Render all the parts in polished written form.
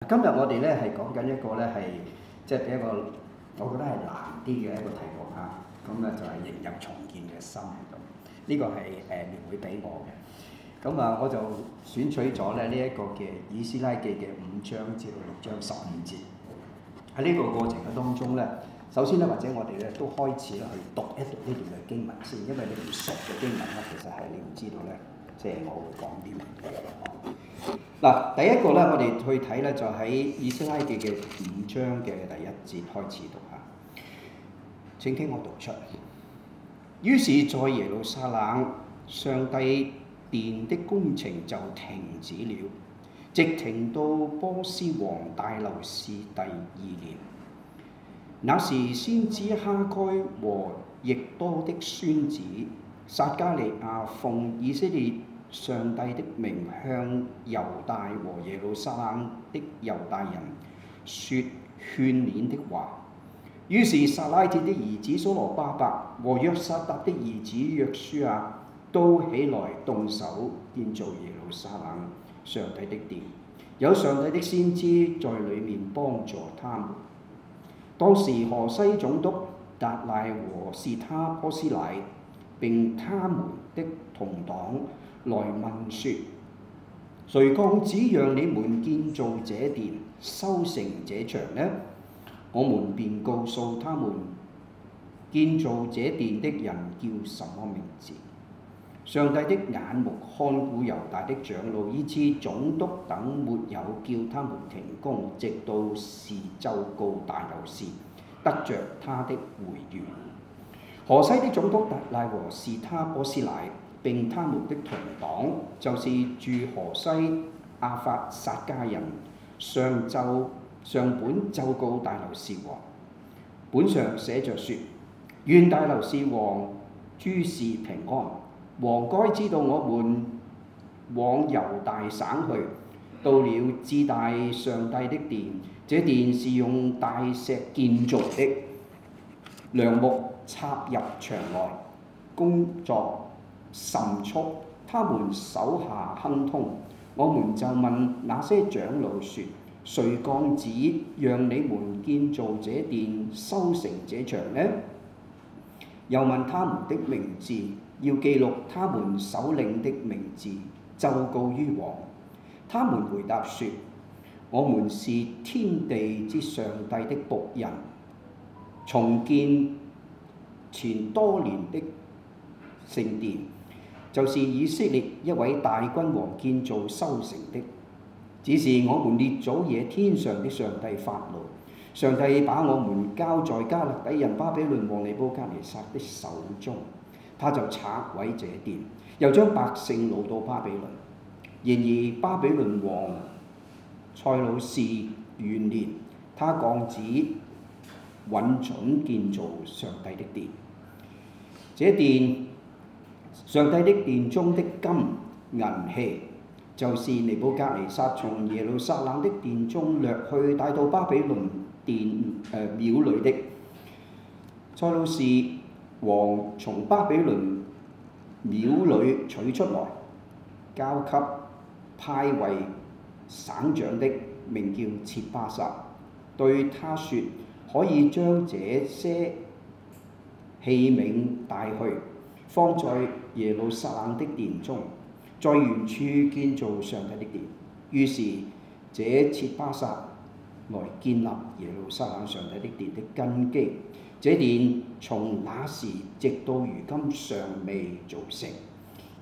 今日我哋咧係講緊一個咧係即係比一個我覺得係難啲嘅一個題目嚇，咁咧就係迎入重建嘅心咁。呢個係聯會俾我嘅，咁啊我就選取咗咧呢一個嘅以斯拉記嘅5章至到6章15節。喺呢個過程嘅當中咧，首先咧或者我哋咧都開始咧去讀一讀呢段嘅經文先，因為你唔熟嘅經文咧，其實係你唔知道咧，即係我會講啲乜嘢。嗱，第一個咧，我哋去睇咧就喺以斯拉記嘅5章嘅第1節開始讀下。請聽我讀出。於是，在耶路撒冷，上帝殿的工程就停止了，直停到波斯王大流士第2年。那時，先知哈該和易多的孫子撒迦利亞奉以色列上帝的名向猶大和耶路撒冷的猶大人說勸勉的話。於是撒拉鐵的兒子所羅巴伯和約撒答的兒子約書亞都起來動手建造耶路撒冷上帝的殿，有上帝的先知在裡面幫助他們。當時河西總督達賴和士他波斯乃並他們的同黨來問說：誰降旨讓你們建造這殿、修成這牆呢？我們便告訴他們，建造這殿的人叫什麼名字。上帝的眼目看顧猶大的長老，以致總督等沒有叫他們停工，直到是奏告大流士，得着他的回願。河西的總督達賴和士他波斯乃並他們的同黨，就是住河西亞法撒家人，上本奏告大流士王。本上寫着說：願大流士王諸事平安。王該知道我們往猶大省去，到了至大上帝的殿，這殿是用大石建造的，梁木插入牆內，工作甚速，他們手下亨通。我們就問那些長老說：誰降旨讓你們建造這殿、修成這牆呢？又問他們的名字，要記錄他們首領的名字，奏告於王。他們回答說：我們是天地之上帝的僕人，重建前多年的聖殿，就是以色列一位大君王建造修成的。只是我們列祖惹天上的上帝發怒，上帝把我們交在迦勒底人巴比倫王尼布甲尼撒的手中，他就拆毀這殿，又將百姓擄到巴比倫。然而巴比倫王塞魯士元年，他降旨允准建造上帝的殿。這殿上帝的殿中的金銀器，就是尼布甲尼撒從耶路撒冷的殿中掠去帶到巴比倫廟裏的。塞魯士王從巴比倫廟裏取出來，交給派為省長的，名叫切巴撒，對他說：可以將這些器皿帶去，放在耶路撒冷的殿中，在原處建造上帝的殿。於是這切巴撒來建立耶路撒冷上帝的殿的根基。這殿從那時直到如今尚未造成。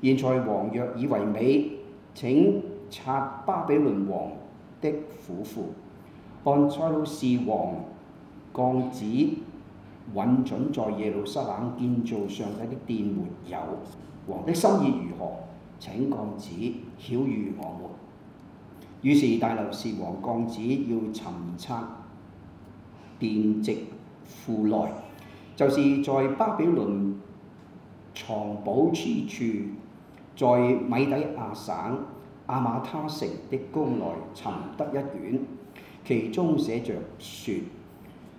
現在王若以為美，請察巴比倫王的府庫，看塞魯士王降旨允准在耶路撒冷建造上帝的殿沒有？王的心意如何？請降旨曉諭我們。於是大流士王降旨要尋察殿籍庫內，就是在巴比倫藏寶之處，在米底亞省亞瑪他城的宮內尋得一卷，其中寫着說：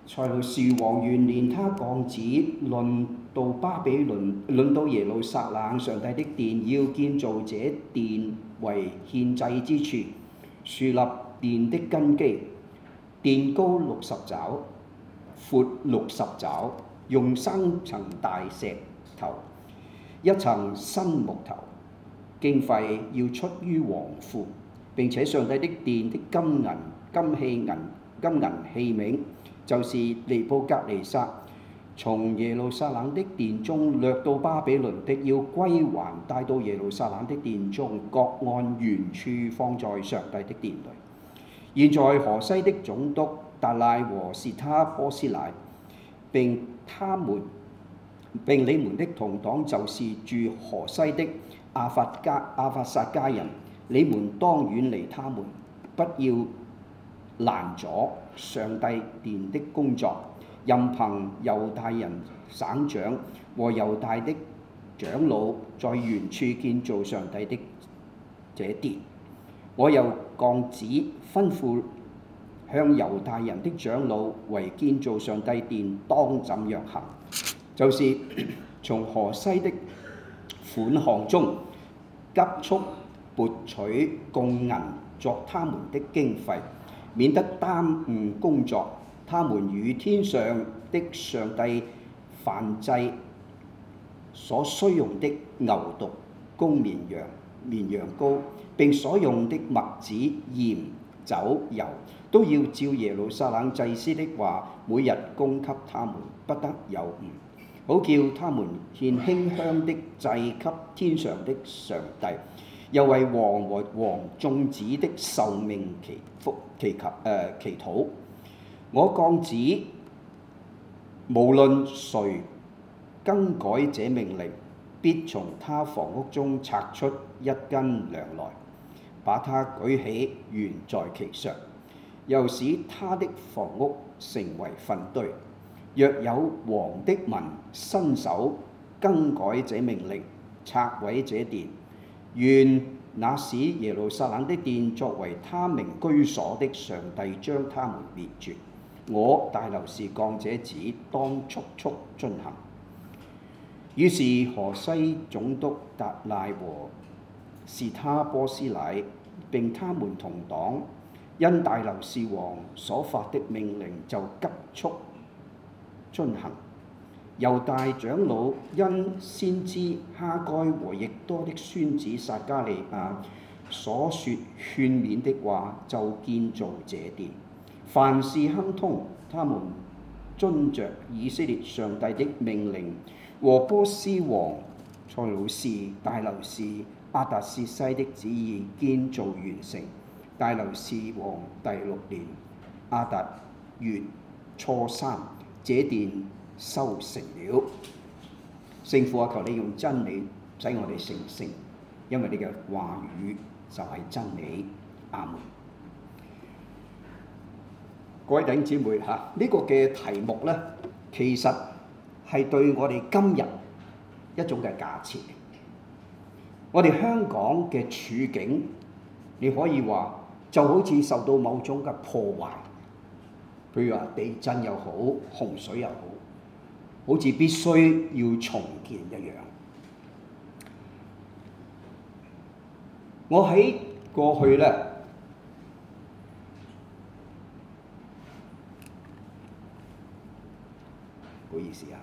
塞魯士王元年，他降旨論到耶路撒冷上帝的殿，要建造這殿為獻祭之處，樹立殿的根基。殿高60肘，闊60肘，用3層大石頭，1層新木頭。經費要出於王庫，並且上帝的殿的金銀器皿，就是尼布甲尼撒從耶路撒冷的殿中掠到巴比倫的，要歸還，帶到耶路撒冷的殿中，各按原處放在上帝的殿裏。現在河西的總督達賴和士他波斯乃，並你們的同黨，就是住河西的亞法薩迦人，你們當遠離他們，不要攔阻上帝殿的工作，任憑猶大人省長和猶大的長老在原處建造上帝的這殿。我又降旨吩咐向猶大人的長老為建造上帝殿當怎樣行，就是從河西的款項中急速撥取貢銀作他們的經費，免得耽誤工作。他們與天上的上帝燔祭所需用的牛犢、公綿羊羔，並所用的麥子、鹽、酒、油，都要照耶路撒冷祭司的話，每日供給他們，不得有誤，好叫他們獻馨香的祭給天上的上帝，又為王和王眾子的壽命祈禱。我降旨，無論誰更改這命令，必從他房屋中拆出1斤糧來，把它舉起懸在其上，又使他的房屋成為糞堆。若有王的民伸手更改這命令，拆毀這殿，願那使耶路撒冷的殿作為他名居所的上帝將他們滅絕。我大流士降這旨，當速速進行。於是河西總督達賴和士他波斯乃並他們同黨，因大流士王所發的命令，就急速進行。猶大長老因先知哈該和亦多的孫子撒迦利亞所說勸勉的話，就建造這殿。凡事亨通，他們遵着以色列上帝的命令和波斯王塞魯士、大流士、亞達薛西的旨意，建造完成。大流士王第6年亞達月初3，這殿修成了。聖父啊，求你用真理使我哋成聖，因為你嘅話語就係真理。阿門。各位弟兄姊妹嚇，呢個嘅題目呢，其實係對我哋今日一種嘅假設。我哋香港嘅處境，你可以話就好似受到某種嘅破壞，譬如話地震又好，洪水又好，好似必須要重建一樣。我喺過去呢，唔好意思啊。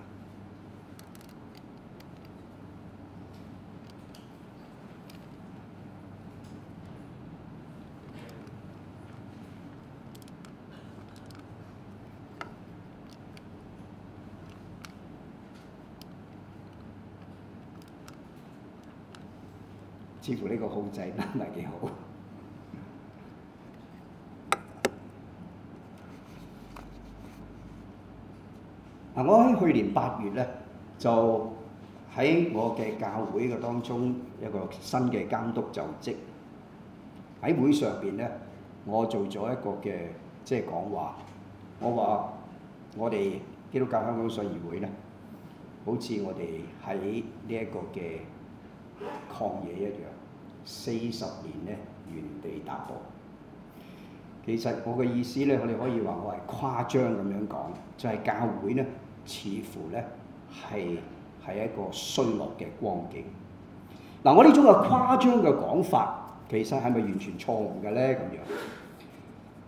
似乎呢個控制唔係幾好。我喺去年8月咧，就喺我嘅教會嘅當中一個新嘅監督就職。喺會上邊咧，我做咗一個嘅講話。我話我哋基督教香港信義會咧，好似我哋喺呢一個嘅曠野一樣，40年咧原地踏步。其實我嘅意思咧，我哋可以話我係誇張咁樣講，就係教會咧，似乎咧係一個衰落嘅光景。嗱，我呢種嘅誇張嘅講法，其實係咪完全錯誤嘅咧？咁樣，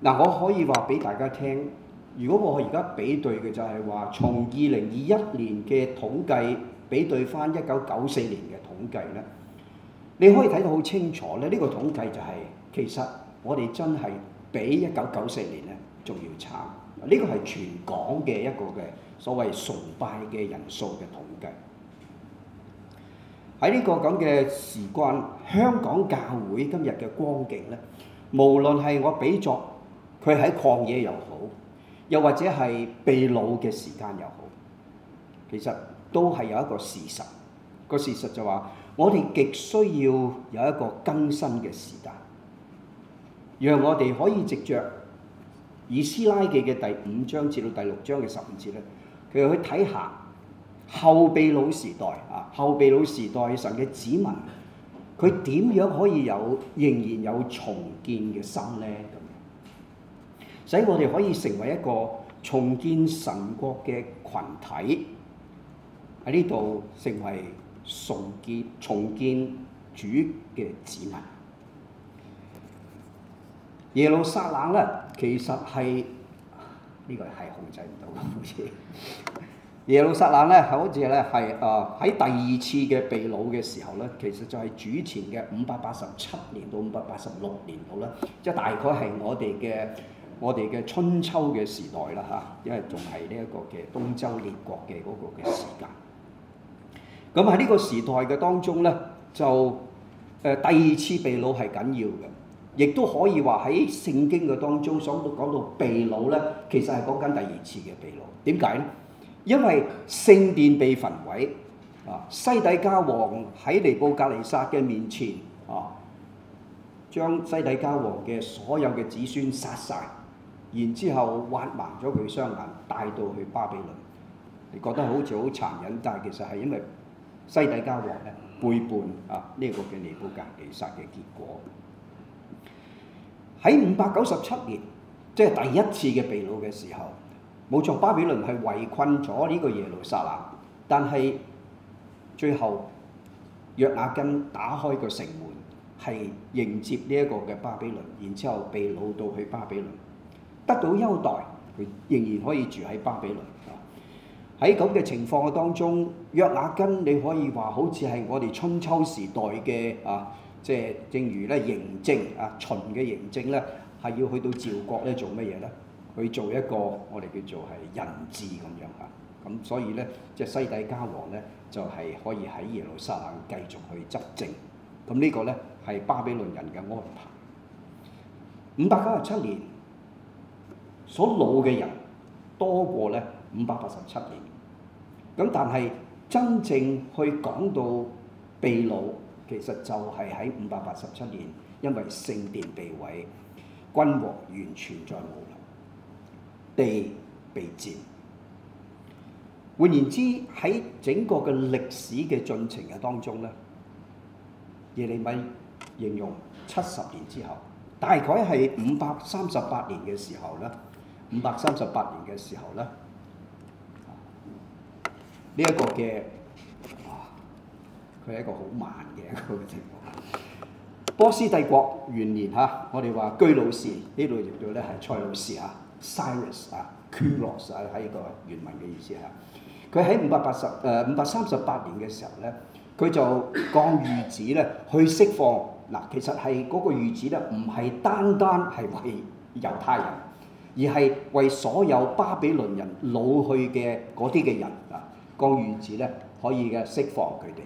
嗱，我可以話俾大家聽，如果我而家比對嘅就係話，從2021年嘅統計比對翻1994年嘅統計咧，你可以睇到好清楚咧，呢個統計就係其實我哋真係比1994年咧仲要慘。呢個係全港嘅一個嘅所謂崇拜嘅人數嘅統計。喺呢個咁嘅事關，香港教會今日嘅光景咧，無論係我比作佢喺曠野又好，又或者係被擄嘅時間又好，其實都係有一個事實。個事實就話，我哋極需要有一個更新嘅時間，讓我哋可以藉着以斯拉記嘅第5章至到第6章嘅15節咧，佢去睇下後被擄時代啊，後被擄時代神嘅子民，佢點樣可以仍然有重建嘅心咧？咁，使我哋可以成為一個重建神國嘅群體，喺呢度成為重建主嘅子民。耶路撒冷咧，其實係呢個係控制唔到嘅，好似耶路撒冷咧，好似咧係喺第二次嘅被擄嘅時候咧，其實就係主前嘅587年到586年度啦，即係大概係我哋嘅春秋嘅時代啦嚇，因為仲係呢一個嘅東周列國嘅嗰個嘅時間。咁喺呢個時代嘅當中咧，就第二次被擄係緊要嘅。亦都可以話喺聖經嘅當中講到被擄咧，其實係講緊第二次嘅被擄。點解咧？因為聖殿被焚毀啊，西底家王喺尼布甲尼撒嘅面前啊，將西底家王嘅所有嘅子孫殺晒，然之後挖盲咗佢雙眼，帶到去巴比倫。你覺得好似好殘忍，但係其實係因為西底家王咧背叛啊呢個嘅尼布甲尼撒嘅結果。喺597年，即係第一次嘅被擄嘅時候，冇錯，巴比倫係圍困咗呢個耶路撒冷，但係最後約雅斤打開個城門，係迎接呢一個嘅巴比倫，然之後被擄到去巴比倫，得到優待，佢仍然可以住喺巴比倫。喺咁嘅情況嘅當中，約雅斤你可以話好似係我哋春秋時代嘅即係正如咧嬴政秦嘅嬴政咧，係要去到趙國咧做乜嘢咧？去做一個我哋叫做係人質咁樣嚇。咁所以咧，即係西底家王咧就係可以喺耶路撒冷繼續去執政。咁呢個咧係巴比倫人嘅安排。597年所擄嘅人多過咧587年。咁但係真正去講到被擄，其實就係喺587年，因為聖殿被毀，君王完全在冇能，地被佔。換言之，喺整個嘅歷史嘅進程嘅當中咧，耶利米形容70年之後，大概係538年嘅時候咧，538年嘅時候咧。呢一個嘅佢係一個好慢嘅一個情況。波斯帝國元年我哋話居魯士，呢度譯做咧係塞魯士Cyrus Kyros 喺個原文嘅意思佢喺538年嘅時候咧，佢就降諭旨咧去釋放嗱，其實係嗰個諭旨咧唔係單單係為猶太人，而係為所有巴比倫人擄去嘅嗰啲嘅人降諭旨咧可以嘅釋放佢哋。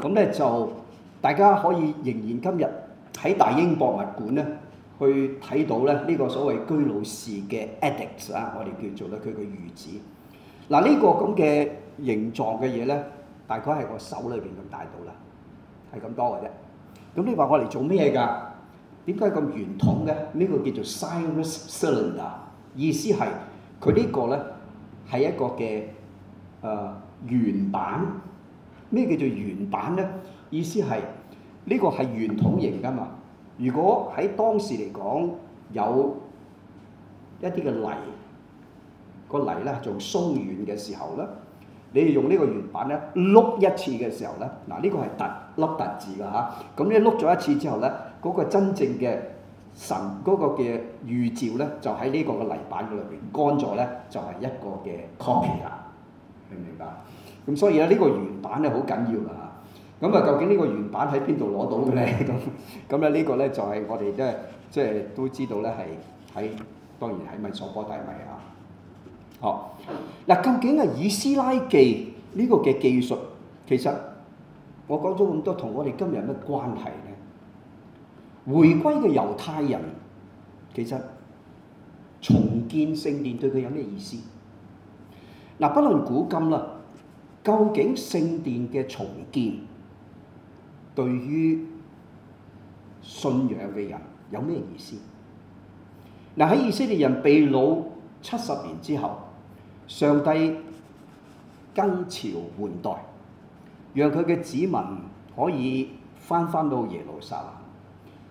咁咧就大家可以仍然今日喺大英博物館咧去睇到咧呢個所謂居魯士嘅 edict 我哋叫做咧佢嘅諭旨。嗱，呢個咁嘅形狀嘅嘢咧，大概係我手裏邊咁大到啦，係咁多嘅啫。咁你話我嚟做咩㗎？點解咁圓筒嘅？呢個叫做 Cyrus Cylinder， 意思係佢呢個咧係一個嘅圓板。咩叫做圓板咧？意思係呢個係圓筒形㗎嘛。如果喺當時嚟講有一啲嘅泥，個泥咧仲鬆軟嘅時候咧，你哋用呢個圓板咧碌一次嘅時候咧，嗱呢個係凸粒凸字㗎嚇。咁你碌咗一次之後咧，嗰個真正嘅神嗰個嘅預兆咧，就喺呢個嘅泥板嗰裏邊乾咗咧，就係、是、一個嘅 copy 啦，明唔明白？咁所以咧，呢個原版咧好緊要㗎嚇。咁啊，究竟呢個原版喺邊度攞到嘅咧？咁咧呢個咧就係我哋即係都知道咧，係喺當然喺米索波大米啊。好嗱，究竟係以斯拉記呢個嘅技術，其實我講咗咁多，同我哋今日有乜關係咧？回歸嘅猶太人其實重建聖殿對佢有咩意思？嗱，不論古今啦，究竟聖殿嘅重建對於信仰嘅人有咩意思？嗱，喺以色列人被擄70年之後，上帝更朝換代，讓佢嘅子民可以翻到耶路撒冷。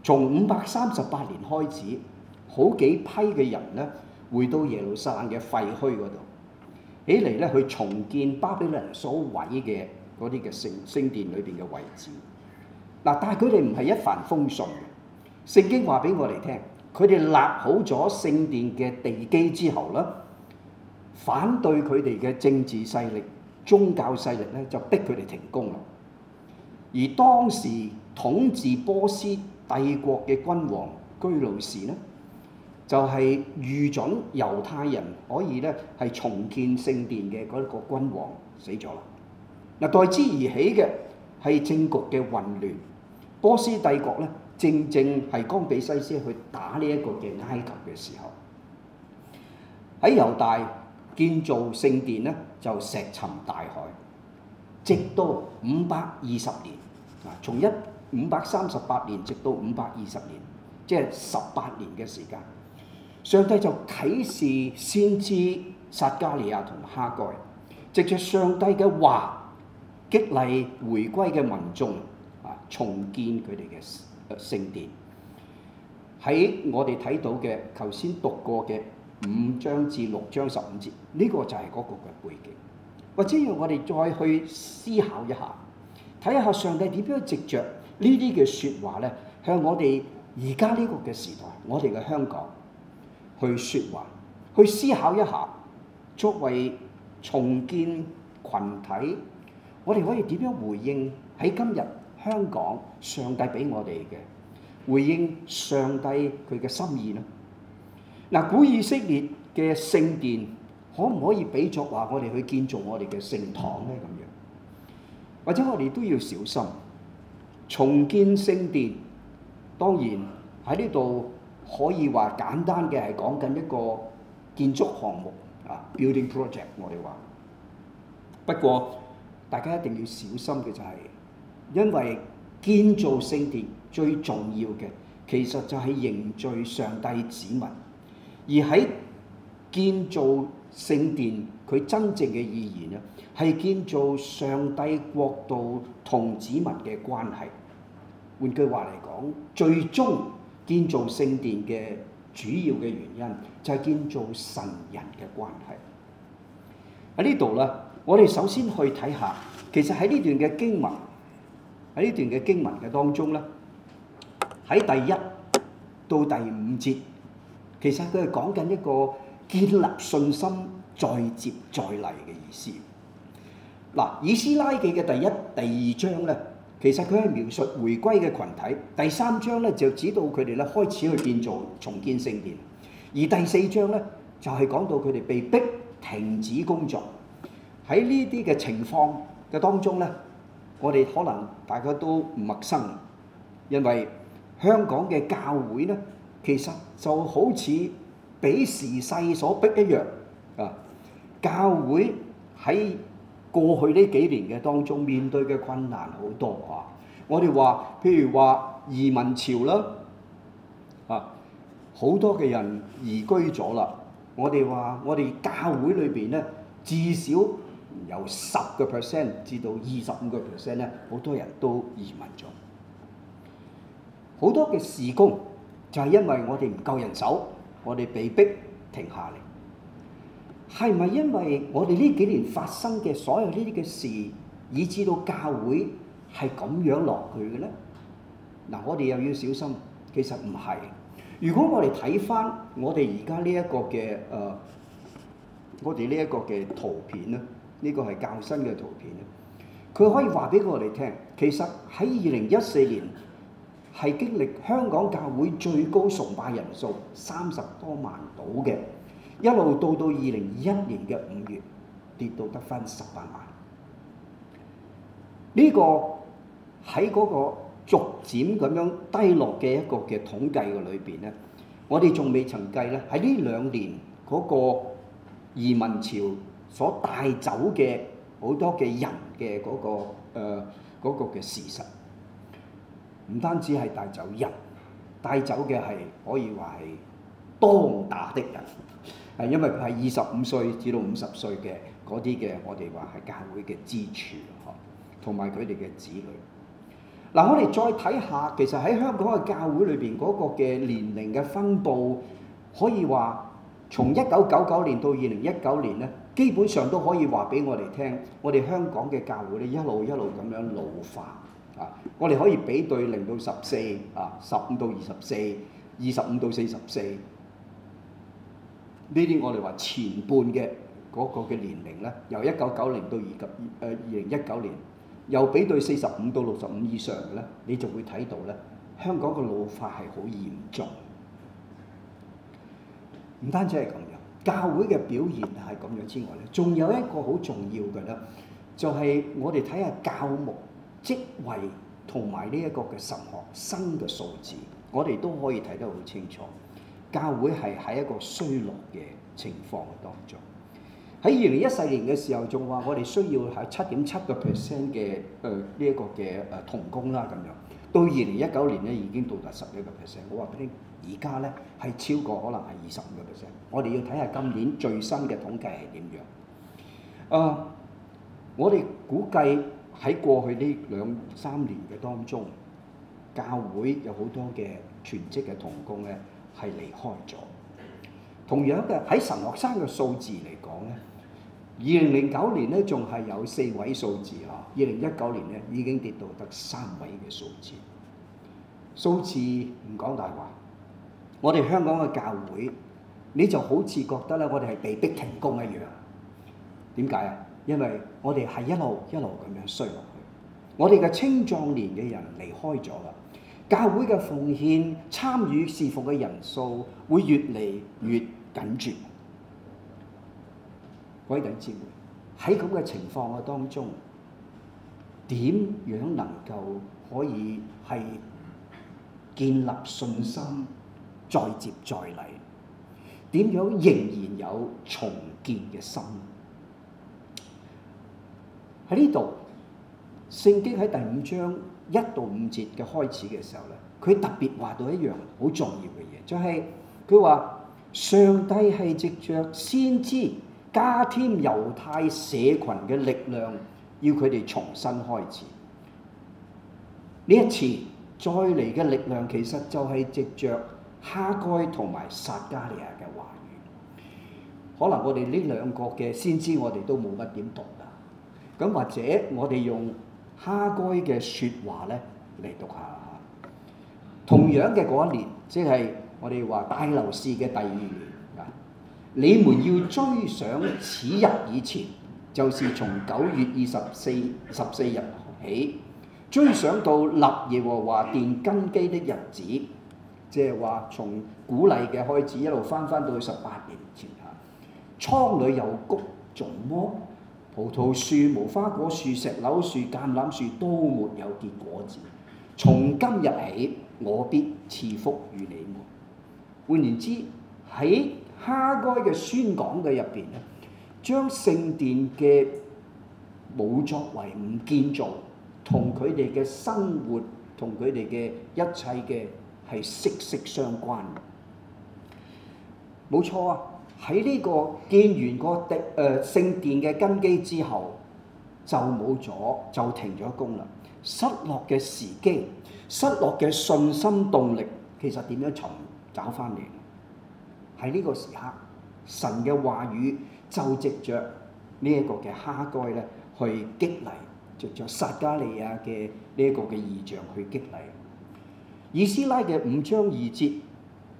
從538年開始，好幾批嘅人咧回到耶路撒冷嘅廢墟嗰度，起嚟咧去重建巴比倫所毀嘅嗰啲嘅聖殿裏邊嘅位置。嗱，但係佢哋唔係一帆風順嘅。聖經話俾我哋聽，佢哋立好咗聖殿嘅地基之後咧，反對佢哋嘅政治勢力、宗教勢力咧，就逼佢哋停工啦。而當時統治波斯帝國嘅君王居魯士咧，就係預準猶太人可以咧係重建聖殿嘅嗰個君王死咗啦。嗱，代之而起嘅係政局嘅混亂。波斯帝國咧正係岡比西斯去打呢一個嘅埃及嘅時候，喺猶大建造聖殿咧就石沉大海，直到520年啊，從538年直到520年，即係18年嘅時間，上帝就啟示先知撒迦利亞同哈該，藉着上帝嘅話激勵回歸嘅民眾啊，重建佢哋嘅聖殿。喺我哋睇到嘅頭先讀過嘅5章至6章15節，呢個就係嗰個嘅背景。或者讓我哋再去思考一下，睇下上帝點樣藉着呢啲嘅説話咧，向我哋而家呢個嘅時代，我哋嘅香港去説話，去思考一下，作為重建群體，我哋可以點樣回應喺今日香港上帝俾我哋嘅回應上帝佢嘅心意呢？嗱，古以色列嘅聖殿可唔可以比作話我哋去建造我哋嘅聖堂呢？咁樣，或者我哋都要小心重建聖殿。當然喺呢度可以話簡單嘅係講緊一個建築項目啊 ，building project 我哋話。不過大家一定要小心嘅就係，因為建造聖殿最重要嘅其實就係凝聚上帝子民，而喺建造聖殿佢真正嘅意義呢，係建造上帝國度同子民嘅關係。換句話嚟講，最終建造聖殿嘅主要嘅原因就係建造神人嘅關係。喺呢度咧，我哋首先去睇下，其實喺呢段嘅經文，喺呢段嘅經文嘅當中咧，喺第1到第5節，其實佢係講緊一個建立信心再接再厲嘅意思。嗱，以斯拉記嘅第1、第2章咧，其實佢係描述回歸嘅群體。第3章咧就指到佢哋咧開始去建造重建聖殿，而第4章咧就係講到佢哋被逼停止工作。喺呢啲嘅情況嘅當中咧，我哋可能大家都唔陌生，因為香港嘅教會咧，其實就好似俾時勢所逼一樣啊！教會喺過去呢幾年嘅當中面對嘅困難好多啊！我哋話，譬如話移民潮啦，啊，好多嘅人移居咗啦。我哋話，我哋教會裏邊咧，至少由10% 至到25% 咧，好多人都移民咗。好多嘅事工就係因為我哋唔夠人手，我哋被逼停下嚟。係咪因為我哋呢幾年發生嘅所有呢啲嘅事，以致到教會係咁樣落去嘅咧？嗱，我哋又要小心，其實唔係。如果我哋睇翻我哋而家呢一個嘅我哋呢一個嘅圖片咧，呢個係較新嘅圖片咧，佢可以話俾我哋聽，其實喺2014年係經歷香港教會最高崇拜人數30多萬到嘅，一路到2021年嘅5月跌到得返18萬。呢個喺嗰個逐漸咁樣低落嘅一個嘅統計嘅裏邊咧，我哋仲未曾計咧喺呢2年嗰個移民潮所帶走嘅好多嘅人嘅嗰個嘅事實，唔單止係帶走人，帶走嘅係可以話係當打的人，係因為佢係25歲至到50歲嘅嗰啲嘅我哋話係教會嘅支柱，同埋佢哋嘅子女。嗱，我哋再睇下，其實喺香港嘅教會裏邊嗰個嘅年齡嘅分佈，可以話從1999年到2019年咧，基本上都可以話俾我哋聽，我哋香港嘅教會咧一路咁樣老化啊！我哋可以比對0到14啊，15到24、25到44呢啲，我哋話前半嘅嗰個嘅年齡咧，由1990到2019年。又比對45到65以上嘅咧，你就會睇到咧，香港嘅老化係好嚴重。唔單止係咁樣，教會嘅表現係咁樣之外咧，仲有一個好重要嘅咧，就係我哋睇下教牧職位同埋呢一個嘅神學生嘅數字，我哋都可以睇得好清楚。教會係喺一個衰落嘅情況當中。喺2014年嘅時候，仲話我哋需要係7.7% 嘅呢一個嘅同工啦咁樣。到2019年咧已經到達11%。我話俾你，而家咧係超過可能係25%。我哋要睇下今年最新嘅統計係點樣。我哋估計喺過去呢2-3年嘅當中，教會有好多嘅全職嘅同工咧係離開咗。同樣嘅喺神學生嘅數字嚟講咧。2009年咧仲係有4位數字，2019年咧已經跌到得3位嘅數字。數字唔講大話，我哋香港嘅教會，你就好似覺得咧，我哋係被逼停工一樣。點解啊？因為我哋係一路咁樣衰落去。我哋嘅青壯年嘅人離開咗啦，教會嘅奉獻、參與侍奉嘅人數會越嚟越緊絀。各位弟兄姊妹，喺咁嘅情況嘅當中，點樣能夠可以係建立信心，再接再厲？點樣仍然有重建嘅心？喺呢度，聖經喺第5章1到5節嘅開始嘅時候咧，佢特別話到一樣好重要嘅嘢，就係佢話上帝係藉着先知加添猶太社群嘅力量，要佢哋重新開始。呢一次再嚟嘅力量，其實就係藉着哈該同埋撒迦利亞嘅話語。可能我哋呢2個嘅先知，我哋都冇乜點讀啦。咁或者我哋用哈該嘅説話咧嚟讀下。同樣嘅嗰一年，即係我哋話大流士嘅第2年。你們要追上此日以前，就是從9月14日起，追上到立耶和華殿根基的日子，即係話從古例嘅開始一路翻到18年前嚇。倉裏有谷種麼？葡萄樹、無花果樹、石榴樹、橄欖樹都沒有結果子。從今日起，我必賜福與你們。換言之，喺哈該嘅宣講嘅入邊咧，將聖殿嘅冇作為唔建造，同佢哋嘅生活，同佢哋嘅一切嘅係息息相關。冇錯啊！喺呢個建完個聖殿嘅根基之後，就冇咗，就停咗工啦。失落嘅時機，失落嘅信心動力，其實點樣尋找翻嚟？喺呢個時刻，神嘅話語就藉着呢一個嘅哈該咧，去激勵，藉着撒迦利亞嘅呢一個嘅異象去激勵。以斯拉嘅5章2節，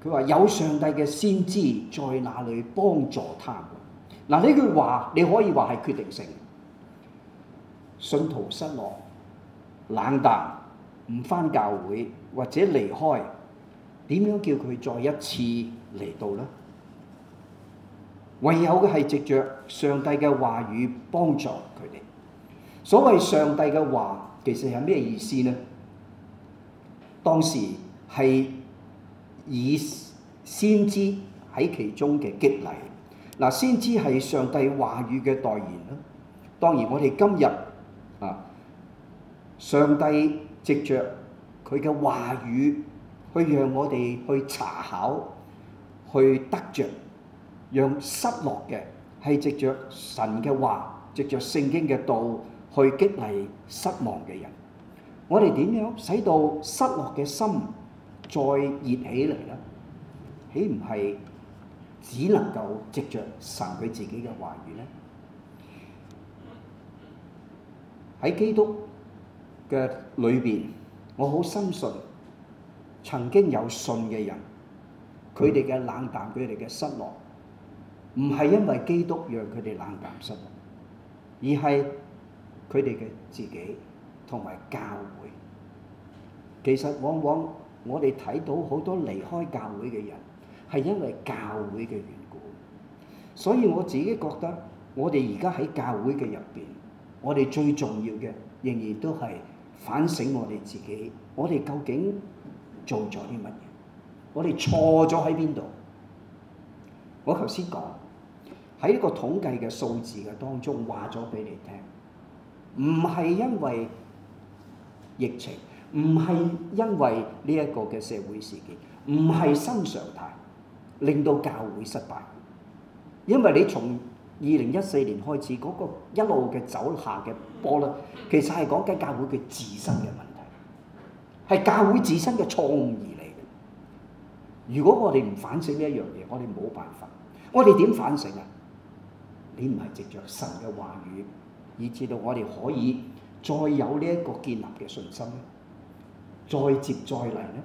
佢話有上帝嘅先知在那裏幫助他們。嗱，呢句話你可以話係決定性。信徒失落、冷淡、唔返教會或者離開，點樣叫佢再一次嚟到呢？唯有嘅係藉着上帝嘅話語幫助佢哋。所謂上帝嘅話，其實係咩意思呢？當時係以先知喺其中嘅激勵。嗱，先知係上帝話語嘅代言啦。當然我哋今日上帝藉着佢嘅話語去讓我哋去查考、去得着，讓失落嘅係藉着神嘅話、藉着聖經嘅道去激勵失望嘅人。我哋點樣使到失落嘅心再熱起嚟呢？豈唔係只能夠藉着神佢自己嘅話語呢？喺基督嘅裏邊，我好深信曾經有信嘅人，佢哋嘅冷淡、佢哋嘅失落，唔係因為基督讓佢哋冷淡失落，而係佢哋嘅自己同埋教會。其實往往我哋睇到好多離開教會嘅人，係因為教會嘅緣故。所以我自己覺得，我哋而家喺教會嘅入邊，我哋最重要嘅仍然都係反省我哋自己，我哋究竟做咗啲乜嘢？我哋錯咗喺邊度？我頭先講喺呢個統計嘅數字嘅當中話咗俾你聽，唔係因為疫情，唔係因為呢一個嘅社會事件，唔係新常態令到教會失敗。因為你從2014年開始嗰個一路嘅走下嘅波咧，其實係講緊教會嘅自身嘅問題，係教會自身嘅錯誤而嚟嘅。如果我哋唔反省呢一樣嘢，我哋冇辦法。我哋點反省啊？你唔係藉着神嘅話語，以至到我哋可以再有呢一個建立嘅信心咧，再接再厲咧。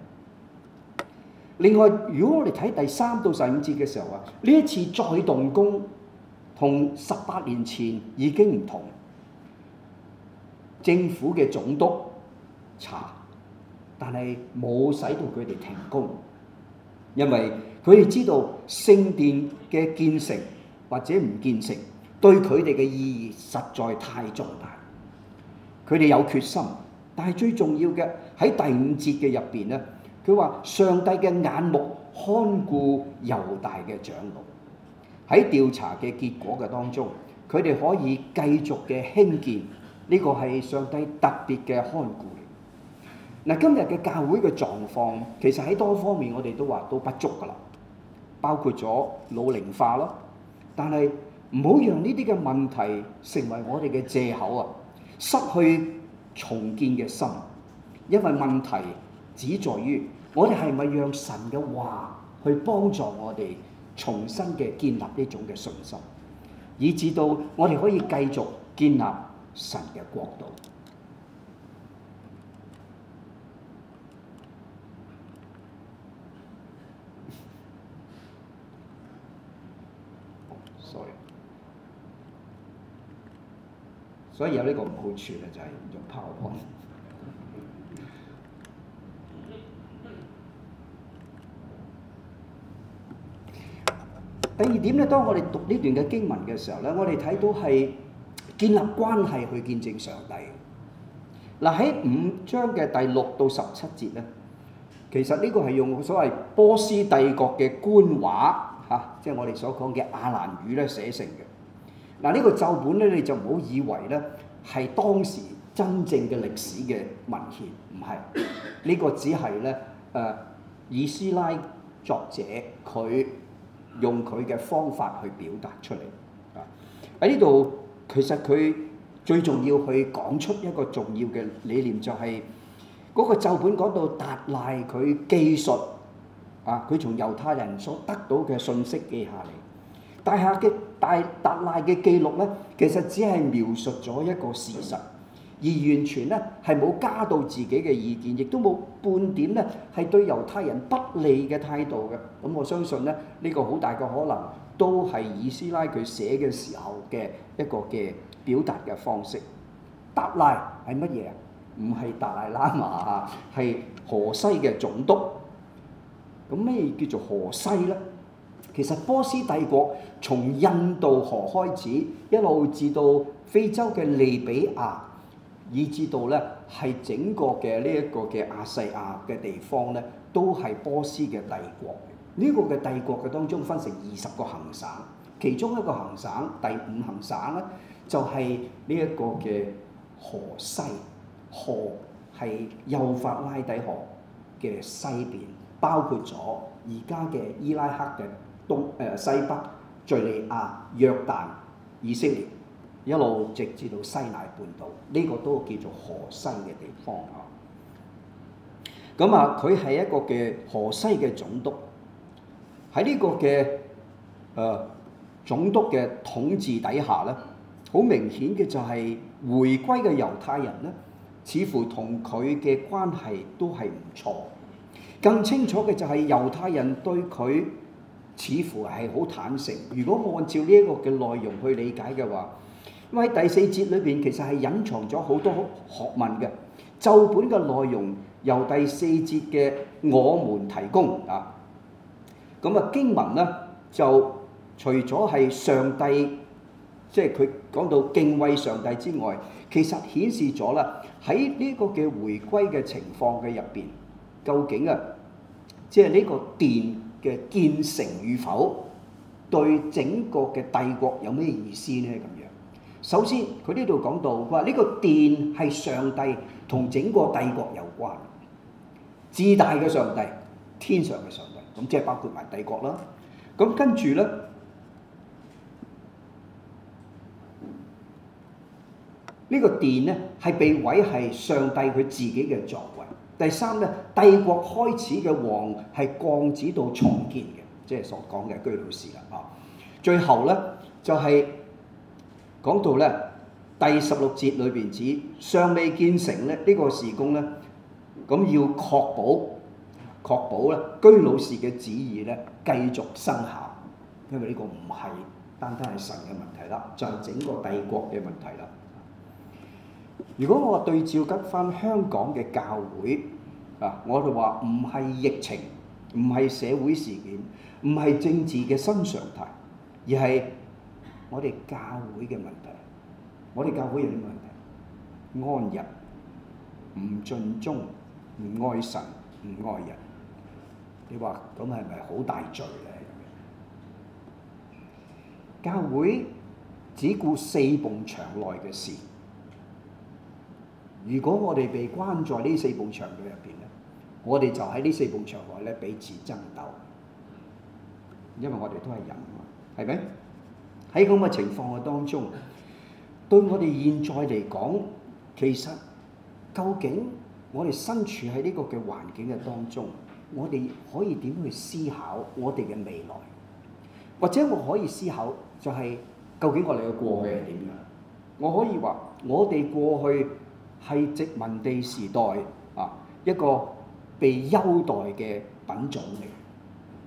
另外，如果我哋睇第3到15節嘅時候啊，呢一次再動工同18年前已經唔同。政府嘅總督查，但係冇使到佢哋停工，因為佢哋知道聖殿嘅建成或者唔建成，對佢哋嘅意義實在太重大。佢哋有決心，但係最重要嘅喺第5節嘅入邊咧。佢話：上帝嘅眼目看顧猶大嘅長老，喺調查嘅結果嘅當中，佢哋可以繼續嘅興建，呢個係上帝特別嘅看顧。嗱，今日嘅教會嘅狀況，其實喺多方面我哋都話都不足㗎啦，包括咗老齡化咯。但係唔好讓呢啲嘅問題成為我哋嘅藉口啊，失去重建嘅心，因為問題只在於我哋係咪讓神嘅話去幫助我哋重新嘅建立呢種嘅信心，以至到我哋可以繼續建立神嘅國度。所以有呢個唔好處咧，就係用 PowerPoint。第二點咧，當我哋讀呢段嘅經文嘅時候咧，我哋睇到係建立關係去見證上帝。嗱，喺5章嘅第6到17節咧，其實呢個係用所謂波斯帝國嘅官話嚇，即係我哋所講嘅亞蘭語咧寫成嘅。嗱，呢個奏本咧，你就唔好以為咧係當時真正嘅歷史嘅文獻，唔係。呢個只係咧以斯拉作者佢用佢嘅方法去表達出嚟啊！喺呢度其實佢最重要去講出一個重要嘅理念，就係嗰個奏本講到達賴佢記述啊，佢從猶太人所得到嘅信息記下嚟。達賴嘅記錄咧，其實只係描述咗一個事實，而完全咧係冇加到自己嘅意見，亦都冇半點咧係對猶太人不利嘅態度嘅。咁我相信咧呢個好大嘅可能都係以斯拉佢寫嘅時候嘅一個嘅表達嘅方式。達賴係乜嘢啊？唔係達賴喇嘛啊，係河西嘅總督。咁咩叫做河西咧？其實波斯帝國從印度河開始，一路至到非洲嘅利比亞，以至到咧係整個嘅呢一個嘅亞細亞嘅地方咧，都係波斯嘅帝國。呢個嘅帝國嘅當中分成20個行省，其中一個行省第5行省咧就係呢一個嘅河西。河係幼發拉底河嘅西邊，包括咗而家嘅伊拉克嘅西北、敍利亞、約旦、以色列，一路直至到西奈半島，呢個都叫做河西嘅地方啊。咁啊，佢係一個嘅河西嘅總督，喺呢個嘅總督嘅統治底下咧，好明顯嘅就係回歸嘅猶太人咧，似乎同佢嘅關係都係唔錯。更清楚嘅就係猶太人對佢似乎係好坦誠。如果按照呢一個嘅內容去理解嘅話，咁喺第4節裏邊其實係隱藏咗好多學問嘅。奏本嘅內容由第4節嘅我們提供啊。咁啊經文咧就除咗係上帝，即係佢講到敬畏上帝之外，其實顯示咗啦喺呢個嘅回歸嘅情況嘅入邊，究竟啊即係呢個殿嘅建成與否，對整個嘅帝國有咩意思呢？咁樣，首先佢呢度講到話呢個殿係上帝同整個帝國有關，至大嘅上帝，天上嘅上帝，咁即係包括埋帝國啦。咁跟住咧，呢個殿咧係被毀係上帝佢自己嘅作為。第三咧，帝國開始嘅王係降旨到重建嘅，即係所講嘅居魯士啦啊。最後咧就係講到咧第16節裏邊指尚未建成咧呢個事工咧，咁要確保咧居魯士嘅旨意咧繼續生效，因為呢個唔係單單係神嘅問題啦，就係整個帝國嘅問題啦。如果我對照緊翻香港嘅教會啊，我哋話唔係疫情，唔係社會事件，唔係政治嘅新常態，而係我哋教會嘅問題。我哋教會有啲問題，安逸、唔盡忠、唔愛神、唔愛人。你話咁係咪好大罪咧？教會只顧4埲牆內嘅事。如果我哋被關在呢4埲牆嘅入邊咧，我哋就喺呢4埲牆內咧彼此爭鬥，因為我哋都係人嘛，係咪？喺咁嘅情況嘅當中，對我哋現在嚟講，其實究竟我哋身處喺呢個嘅環境嘅當中，我哋可以點去思考我哋嘅未來？或者我可以思考就係究竟我哋嘅過去係點樣？我可以話我哋過去係殖民地時代啊一個被優待嘅品種嚟，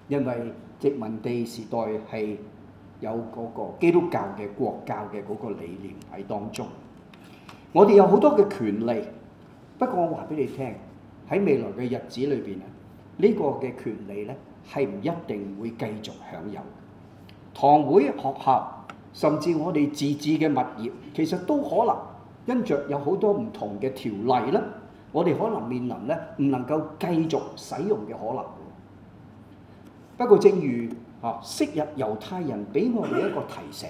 因為殖民地時代係有嗰個基督教嘅國教嘅嗰個理念喺當中，我哋有好多嘅權利。不過我話俾你聽，喺未來嘅日子裏邊啊，呢個嘅權利咧係唔一定會繼續享有。堂會、學校，甚至我哋自治嘅物業，其實都可能因着有好多唔同嘅條例咧，我哋可能面臨咧唔能夠繼續使用嘅可能。不過正如昔日猶太人俾我哋一個提醒，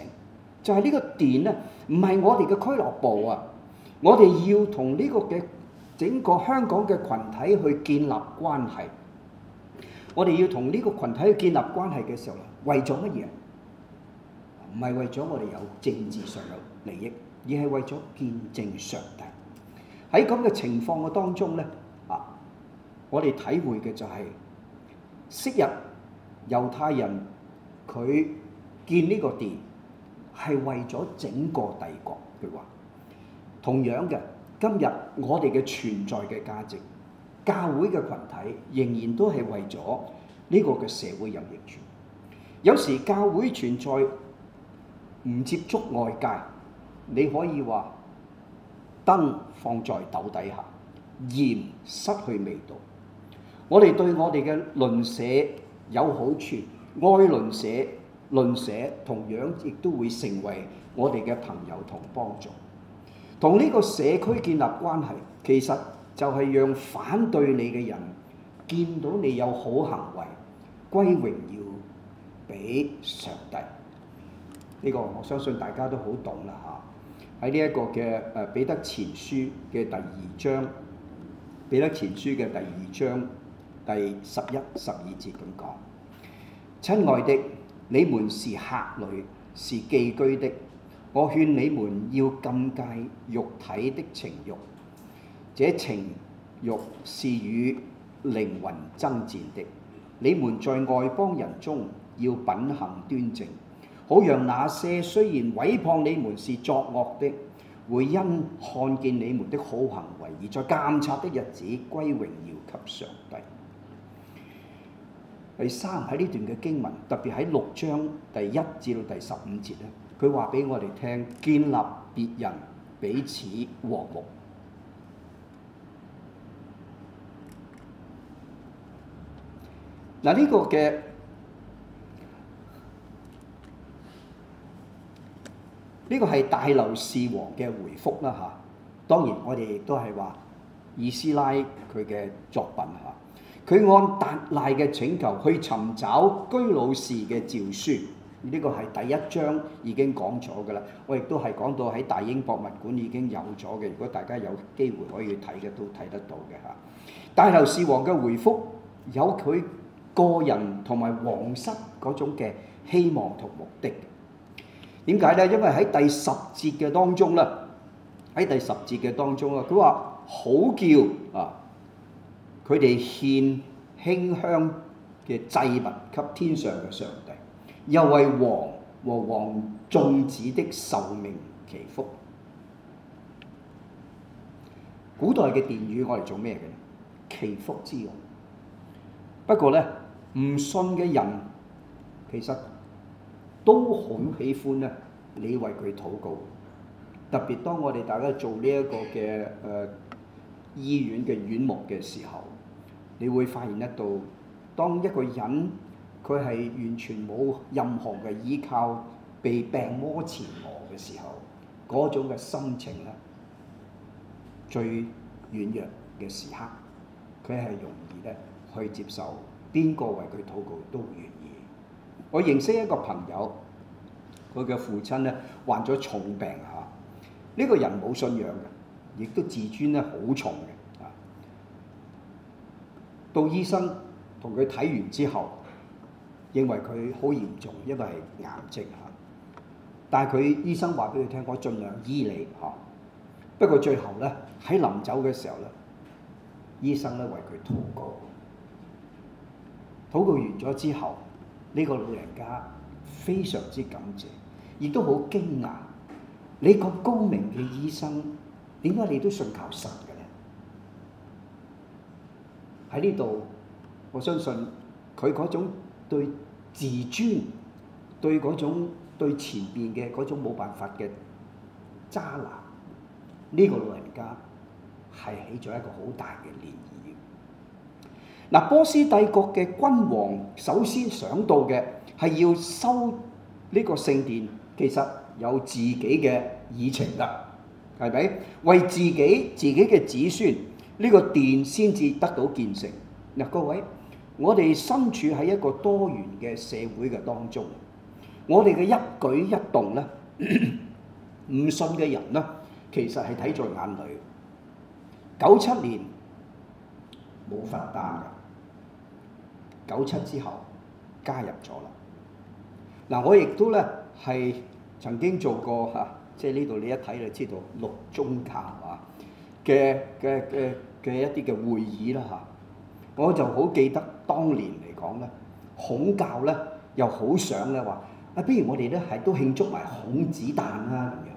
就係呢個殿咧唔係我哋嘅俱樂部啊，我哋要同呢個嘅整個香港嘅群體去建立關係。我哋要同呢個群體去建立關係嘅時候，為咗乜嘢？唔係為咗我哋有政治上有利益，而係為咗見證上帝。喺咁嘅情況嘅當中咧，我哋體會嘅就係昔日猶太人佢建呢個殿係為咗整個帝國。佢話同樣嘅，今日我哋嘅存在嘅價值，教會嘅群體仍然都係為咗呢個嘅社會有益處。有時教會存在唔接觸外界，你可以話燈放在斗底下，鹽失去味道。我哋對我哋嘅鄰舍有好處，愛鄰舍同樣亦都會成為我哋嘅朋友同幫助。同呢個社區建立關係，其實就係讓反對你嘅人見到你有好行為，歸榮耀俾上帝。呢個我相信大家都好懂啦嚇。喺呢一個嘅彼得前書嘅第二章，彼得前書嘅第二章第11、12節咁講：親愛的，你們是客旅，是寄居的。我勸你們要禁戒肉體的情慾，這情慾是與靈魂爭戰的。你們在外邦人中要品行端正，好讓那些雖然毀謗你們是作惡的，會因看見你們的好行為而在監察的日子歸榮耀給上帝。第三，喺呢段嘅經文，特別喺6章第1至到第15節咧，佢話俾我哋聽，建立別人彼此和睦。嗱，呢個嘅呢個係大流士王嘅回覆啦嚇。當然我哋亦都係話以斯拉佢嘅作品嚇。佢按達賴嘅請求去尋找居魯士嘅詔書，呢個係第1章已經講咗㗎啦。我亦都係講到喺大英博物館已經有咗嘅，如果大家有機會可以睇嘅都睇得到嘅嚇。大流士王嘅回覆有佢個人同埋皇室嗰種嘅希望同目的。點解呢？因為喺第10節嘅當中啦，佢話好叫啊！佢哋獻馨香嘅祭物給天上嘅上帝，又為王和王眾子的壽命祈福。古代嘅殿宇我哋做咩嘅？祈福之用。不過咧，唔信嘅人其實都好喜歡咧，你為佢禱告。特別當我哋大家做呢一個嘅醫院嘅院牧嘅時候，你會發現得到，當一個人佢係完全冇任何嘅依靠，被病魔纏磨嘅時候，嗰種嘅心情咧，最軟弱嘅時刻，佢係容易咧去接受邊個為佢禱告都願意。我認識一個朋友，佢嘅父親咧患咗重病嚇，呢個人冇信仰嘅，亦都自尊咧好重嘅。到醫生同佢睇完之後，認為佢好嚴重，因為係癌症嚇。但係佢醫生話俾佢聽，我盡量醫你嚇。不過最後咧喺臨走嘅時候咧，醫生咧為佢禱告。禱告完咗之後，呢個老人家非常之感謝，亦都好驚訝。你咁高明嘅醫生，點解你都信靠神嘅咧？喺呢度，我相信佢嗰種對自尊、對嗰種對前邊嘅嗰種冇辦法嘅渣男，呢個老人家係起咗一個好大嘅漣漪。嗱，波斯帝國嘅君王首先想到嘅係要修呢個聖殿，其實有自己嘅議程啦，係咪？為自己嘅子孫呢個殿先至得到建成。嗱，各位，我哋身處喺一個多元嘅社會嘅當中，我哋嘅一舉一動咧，唔信嘅人咧，其實係睇在眼裏。97年冇罰單嘅，97之後加入咗啦。嗱，我亦都咧係曾經做過嚇，即係呢度你一睇就知道六宗教啊嘅一啲嘅會議啦嚇。我就好記得當年嚟講咧，孔教咧又好想咧話啊，不如我哋咧係都慶祝埋孔子誕啦咁樣。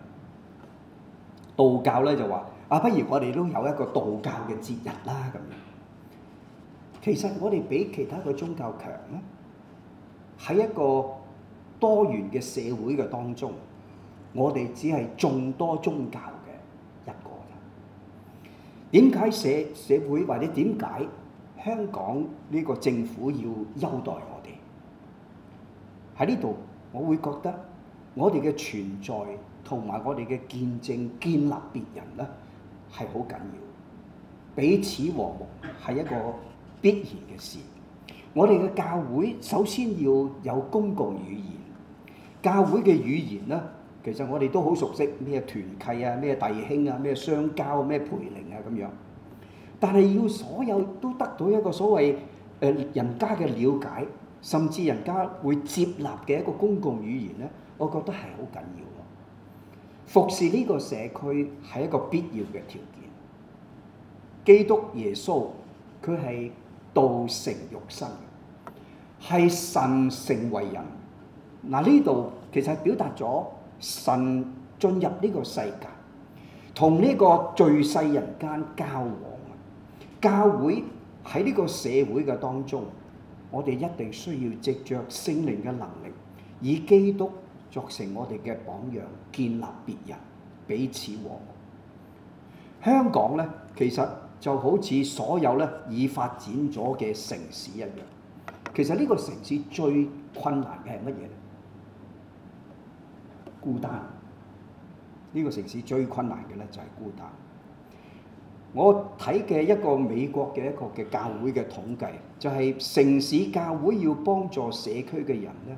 道教咧就話不如我哋都有一個道教嘅節日啦咁樣。其實我哋比其他嘅宗教強咧，喺一個多元嘅社會嘅當中，我哋只係眾多宗教嘅一個啫。點解社會或者點解香港呢個政府要優待我哋？喺呢度，我會覺得我哋嘅存在同埋我哋嘅見證建立別人咧係好緊要，彼此和睦係一個必然嘅事。我哋嘅教會首先要有公共語言，教會嘅語言咧，其實我哋都好熟悉，咩團契啊，咩弟兄啊，咩相交啊，咩培靈啊咁樣。但係要所有都得到一個所謂人家嘅了解，甚至人家會接納嘅一個公共語言咧，我覺得係好緊要咯。服侍呢個社區係一個必要嘅條件。基督耶穌佢係道成肉身，係神成為人。呢度其實係表達咗神進入呢個世界，同呢個罪世人間交往。教會喺呢個社會嘅當中，我哋一定需要藉着聖靈嘅能力，以基督作成我哋嘅榜樣，建立別人，彼此和睦。香港咧，其實就好似所有咧已發展咗嘅城市一樣。其實呢個城市最困難嘅係乜嘢咧？孤單。呢個城市最困難嘅咧就係孤單。我睇嘅一個美國嘅一個嘅教會嘅統計，就係城市教會要幫助社區嘅人咧，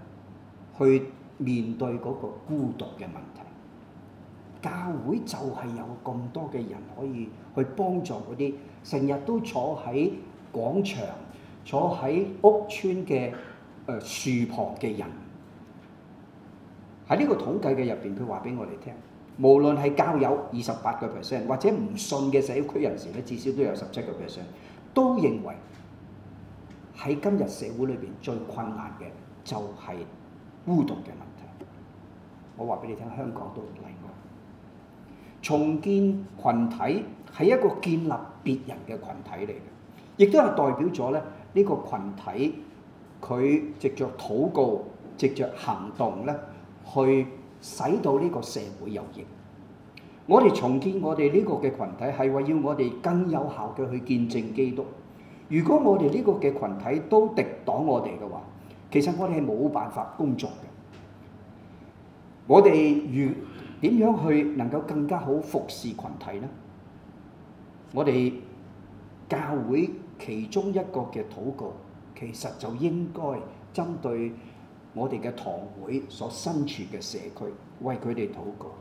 去面對嗰個孤獨嘅問題。教會就係有咁多嘅人可以去幫助嗰啲成日都坐喺廣場、坐喺屋邨嘅樹旁嘅人。喺呢個統計嘅入邊，佢話俾我哋聽。無論係教友28%，或者唔信嘅社區人士咧，至少都有17%，都認為喺今日社會裏邊最困難嘅就係孤獨嘅問題。我話俾你聽，香港都唔例外。重建群體係一個建立別人嘅群體嚟嘅，亦都係代表咗咧呢個群體佢藉着禱告、藉着行動咧去使到呢個社會有益。我哋重建我哋呢個嘅群體係為要我哋更有效嘅去見證基督。如果我哋呢個嘅群體都敵擋我哋嘅話，其實我哋係冇辦法工作嘅。我哋點樣去能夠更加好服侍群體呢？我哋教會其中一個嘅禱告，其實就應該針對我哋嘅堂會所身處嘅社區，為佢哋禱告。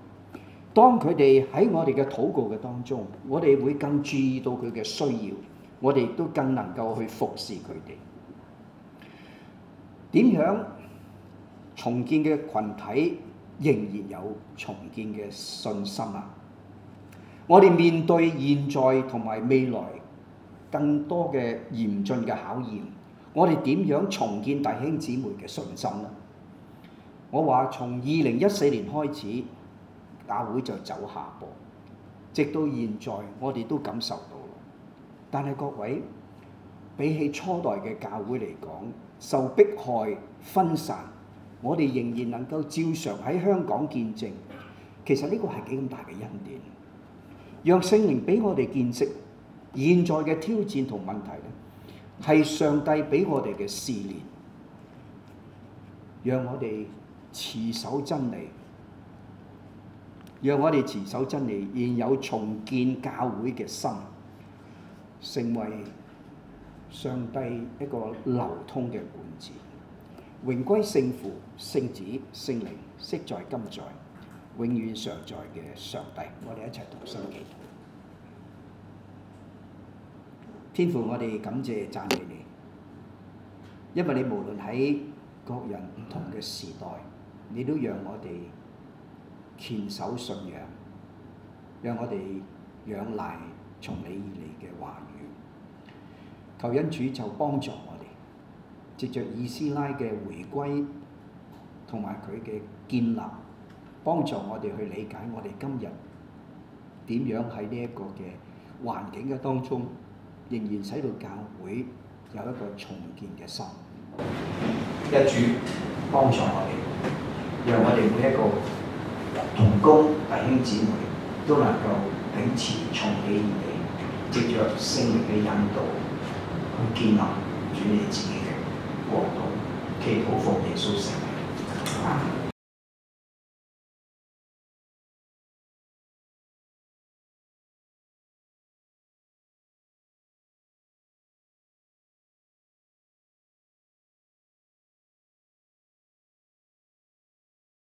當佢哋喺我哋嘅禱告嘅當中，我哋會更注意到佢嘅需要，我哋亦都更能夠去服侍佢哋。點樣重建嘅群體仍然有重建嘅信心啊？我哋面對現在同埋未來更多嘅嚴峻嘅考驗，我哋點樣重建弟兄姊妹嘅信心呢？我話從2014年開始，教會就走下坡，直到現在我哋都感受到。但係各位，比起初代嘅教會嚟講，受迫害分散，我哋仍然能夠照常喺香港見證，其實呢個係幾咁大嘅恩典。讓聖靈俾我哋見識現在嘅挑戰同問題咧，係上帝俾我哋嘅試煉，讓我哋持守真理，讓我哋持守真理，現有重建教會嘅心，成為上帝一個流通嘅管子。榮歸聖父、聖子、聖靈，昔在今在，永遠常在嘅上帝。我哋一齊同心祈禱。天父，我哋感謝讚美你，因為你無論喺各人唔同嘅時代，你都讓我哋堅守信仰，讓我哋仰賴從你而嚟嘅話語。求恩主就幫助我哋，藉着以斯拉嘅回歸同埋佢嘅建立，幫助我哋去理解我哋今日點樣喺呢一個嘅環境嘅當中，仍然使到教會有一個重建嘅心。一主幫助我哋，讓我哋每一個同工弟兄姊妹都能夠秉持從起而嚟，藉着聖靈嘅引導去建立主你自己嘅國度，祈禱奉耶穌聖名。